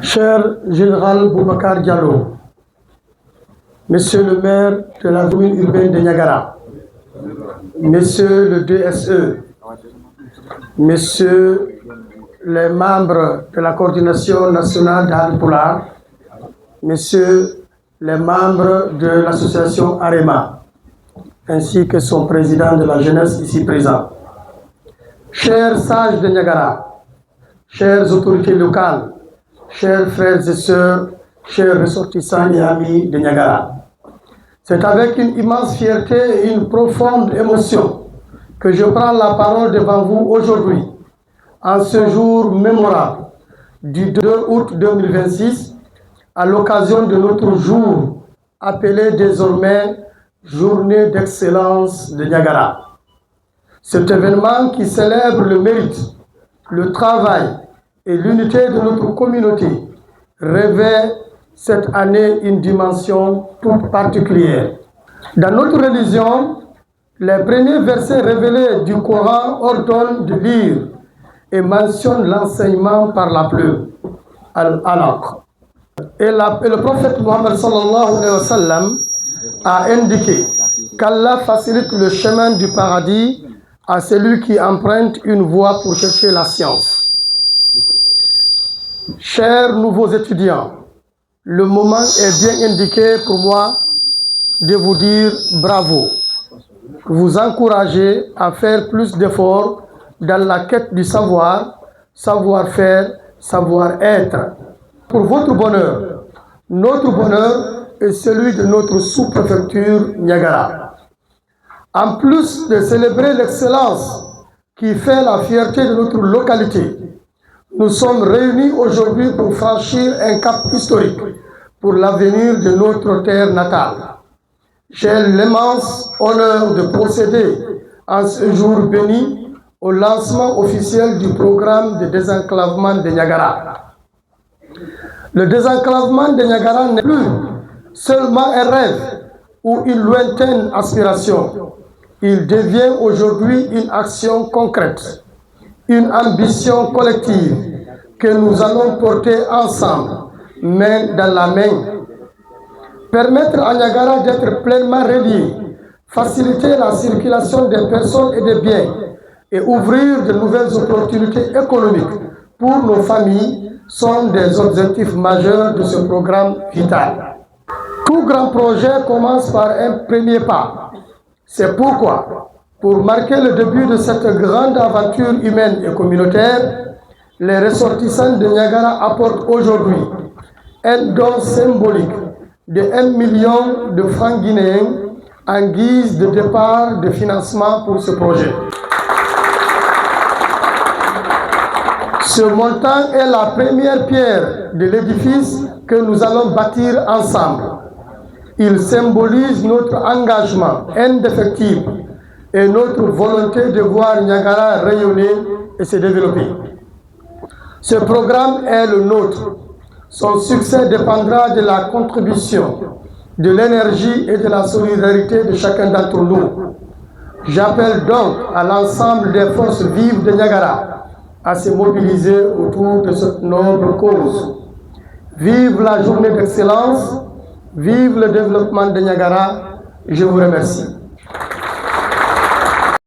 Cher Général Boubacar Diallo, Monsieur le maire de la commune urbaine de Niagara, Monsieur le DSE, Messieurs les membres de la coordination nationale d'Haalpulaar, Messieurs les membres de l'association AREMA, ainsi que son président de la jeunesse ici présent. Chers sages de Niagara, chères autorités locales, chers frères et sœurs, chers ressortissants et amis de Niagara, c'est avec une immense fierté et une profonde émotion que je prends la parole devant vous aujourd'hui, en ce jour mémorable du 2 août 2026, à l'occasion de notre jour appelé désormais Journée d'excellence de Niagara. Cet événement qui célèbre le mérite, le travail et l'unité de notre communauté revêt cette année une dimension toute particulière. Dans notre religion, les premiers versets révélés du Coran ordonnent de lire et mentionnent l'enseignement par la plume, al-alaq. Et le prophète Mohammed sallallahu alayhi wa sallam a indiqué qu'Allah facilite le chemin du paradis à celui qui emprunte une voie pour chercher la science. Chers nouveaux étudiants, le moment est bien indiqué pour moi de vous dire bravo, vous encourager à faire plus d'efforts dans la quête du savoir, savoir-faire, savoir-être. Pour votre bonheur, notre bonheur est celui de notre sous-préfecture Niagara. En plus de célébrer l'excellence qui fait la fierté de notre localité, nous sommes réunis aujourd'hui pour franchir un cap historique pour l'avenir de notre terre natale. J'ai l'immense honneur de procéder en ce jour béni au lancement officiel du programme de désenclavement de Niagara. Le désenclavement de Niagara n'est plus seulement un rêve ou une lointaine aspiration. Il devient aujourd'hui une action concrète, une ambition collective que nous allons porter ensemble, main dans la main. Permettre à Niagara d'être pleinement relié, faciliter la circulation des personnes et des biens et ouvrir de nouvelles opportunités économiques pour nos familles sont des objectifs majeurs de ce programme vital. Tout grand projet commence par un premier pas. C'est pourquoi, pour marquer le début de cette grande aventure humaine et communautaire, les ressortissants de Niagara apportent aujourd'hui un don symbolique de 1 million de francs guinéens en guise de départ de financement pour ce projet. Ce montant est la première pierre de l'édifice que nous allons bâtir ensemble. Il symbolise notre engagement indéfectible et notre volonté de voir Niagara rayonner et se développer. Ce programme est le nôtre. Son succès dépendra de la contribution, de l'énergie et de la solidarité de chacun d'entre nous. J'appelle donc à l'ensemble des forces vives de Niagara à se mobiliser autour de cette noble cause. Vive la journée d'excellence, vive le développement de Niagara. Je vous remercie.